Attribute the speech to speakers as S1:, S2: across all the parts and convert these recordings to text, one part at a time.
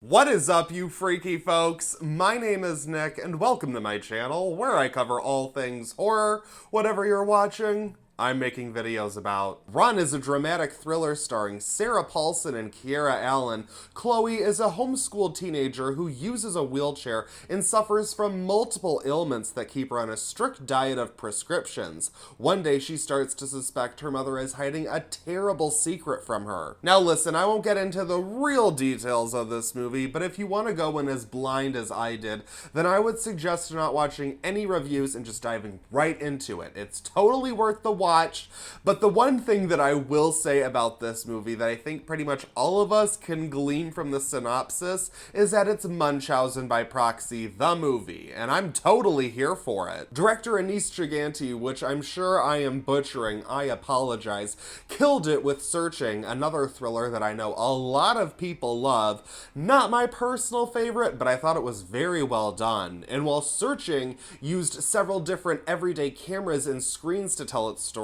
S1: What is up, you freaky folks? My name is Nick, and welcome to my channel, where I cover all things horror. Whatever you're watching, I'm making videos about. Run is a dramatic thriller starring Sarah Paulson and Kiera Allen. Chloe is a homeschooled teenager who uses a wheelchair and suffers from multiple ailments that keep her on a strict diet of prescriptions. One day she starts to suspect her mother is hiding a terrible secret from her. Now listen, I won't get into the real details of this movie, but if you want to go in as blind as I did, then I would suggest not watching any reviews and just diving right into it. It's totally worth the watch. But the one thing that I will say about this movie that I think pretty much all of us can glean from the synopsis is that it's Munchausen by proxy, the movie, and I'm totally here for it. Director Anis Giganti, which I'm sure I am butchering, I apologize, killed it with Searching, another thriller that I know a lot of people love. Not my personal favorite, but I thought it was very well done. And while Searching used several different everyday cameras and screens to tell its story,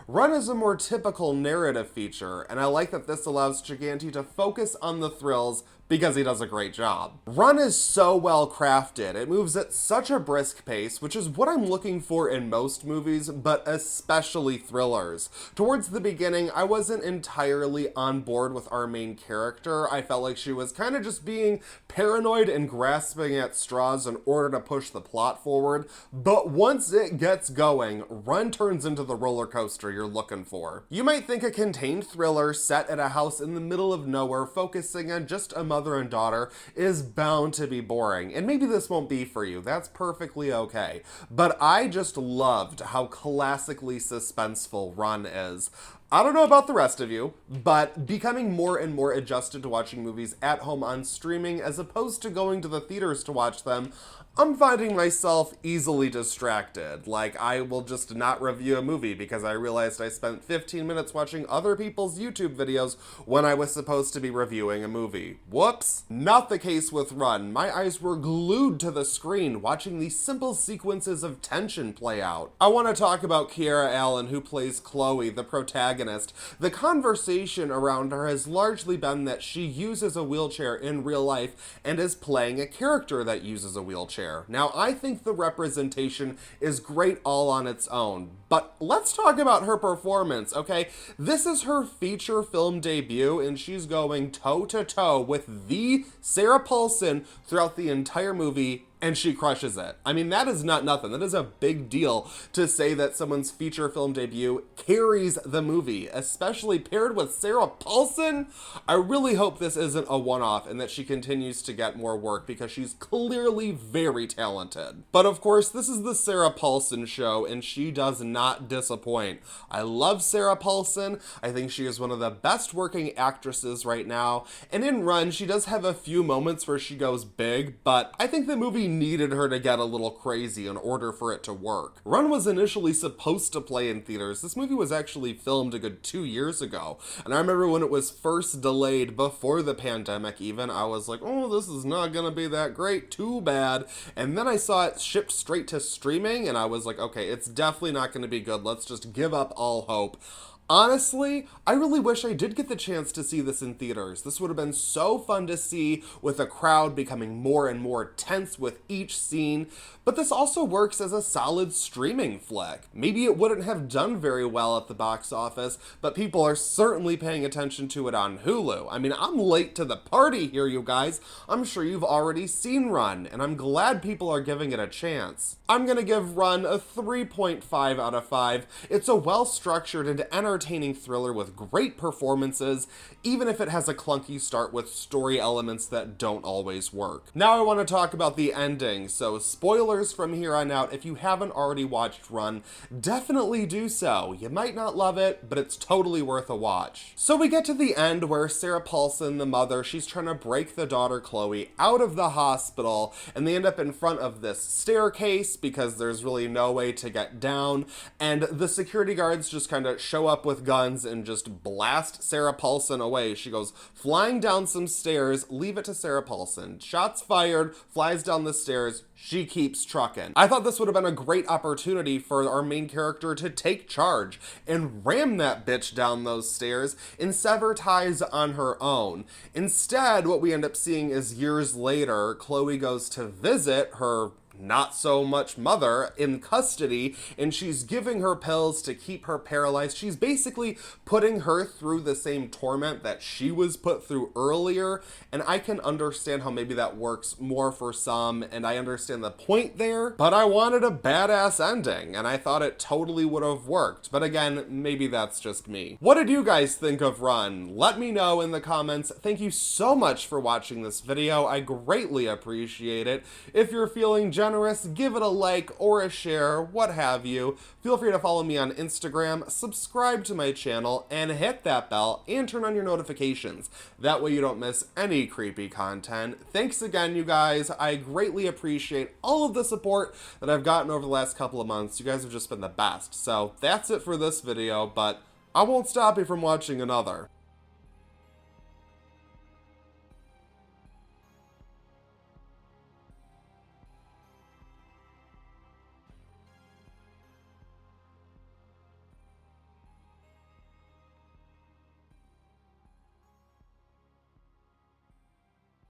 S1: Run is a more typical narrative feature, and I like that this allows Giganti to focus on the thrills because he does a great job. Run is so well crafted. It moves at such a brisk pace, which is what I'm looking for in most movies, but especially thrillers. Towards the beginning, I wasn't entirely on board with our main character. I felt like she was kind of just being paranoid and grasping at straws in order to push the plot forward, but once it gets going, Run turns into the roller coaster you're looking for. You might think a contained thriller set at a house in the middle of nowhere focusing on just a mother and daughter is bound to be boring, and maybe this won't be for you. That's perfectly okay. But I just loved how classically suspenseful Run is. I don't know about the rest of you, but becoming more and more adjusted to watching movies at home on streaming as opposed to going to the theaters to watch them, I'm finding myself easily distracted. Like, I will just not review a movie because I realized I spent 15 minutes watching other people's YouTube videos when I was supposed to be reviewing a movie. Whoops. Not the case with Run. My eyes were glued to the screen watching these simple sequences of tension play out. I want to talk about Kiera Allen, who plays Chloe, the protagonist. The conversation around her has largely been that she uses a wheelchair in real life and is playing a character that uses a wheelchair. Now, I think the representation is great all on its own, but let's talk about her performance, okay? This is her feature film debut, and she's going toe-to-toe with the Sarah Paulson throughout the entire movie, and she crushes it. I mean, that is not nothing. That is a big deal to say that someone's feature film debut carries the movie, especially paired with Sarah Paulson. I really hope this isn't a one-off and that she continues to get more work because she's clearly very talented. But of course, this is the Sarah Paulson show, and she does not disappoint. I love Sarah Paulson. I think she is one of the best working actresses right now, and in Run, she does have a few moments where she goes big, but I think the movie needed her to get a little crazy in order for it to work. Run was initially supposed to play in theaters. This movie was actually filmed a good 2 years ago, and I remember when it was first delayed before the pandemic even, I was like, oh, this is not gonna be that great, too bad. And then I saw it shipped straight to streaming, and I was like, okay, it's definitely not gonna be good. Let's just give up all hope. Honestly, I really wish I did get the chance to see this in theaters. This would have been so fun to see, with the crowd becoming more and more tense with each scene, but this also works as a solid streaming flick. Maybe it wouldn't have done very well at the box office, but people are certainly paying attention to it on Hulu. I mean, I'm late to the party here, you guys. I'm sure you've already seen Run, and I'm glad people are giving it a chance. I'm gonna give Run a 3.5 out of 5. It's a well-structured and entertaining thriller with great performances, even if it has a clunky start with story elements that don't always work. Now I want to talk about the ending, so spoilers from here on out. If you haven't already watched Run, definitely do so. You might not love it, but it's totally worth a watch. So we get to the end where Sarah Paulson, the mother, she's trying to break the daughter Chloe out of the hospital, and they end up in front of this staircase because there's really no way to get down, and the security guards just kind of show up with guns and just blast Sarah Paulson away. She goes flying down some stairs, leave it to Sarah Paulson. Shots fired, flies down the stairs, she keeps trucking. I thought this would have been a great opportunity for our main character to take charge and ram that bitch down those stairs and sever ties on her own. Instead, what we end up seeing is years later, Chloe goes to visit her not so much mother in custody, and she's giving her pills to keep her paralyzed. She's basically putting her through the same torment that she was put through earlier, and I can understand how maybe that works more for some, and I understand the point there, but I wanted a badass ending, and I thought it totally would have worked. But again, maybe that's just me. What did you guys think of Run? Let me know in the comments. Thank you so much for watching this video. I greatly appreciate it. If you're feeling generous, give it a like or a share, what have you. Feel free to follow me on Instagram, subscribe to my channel, and hit that bell and turn on your notifications. That way you don't miss any creepy content. Thanks again, you guys. I greatly appreciate all of the support that I've gotten over the last couple of months. You guys have just been the best. So that's it for this video, but I won't stop you from watching another.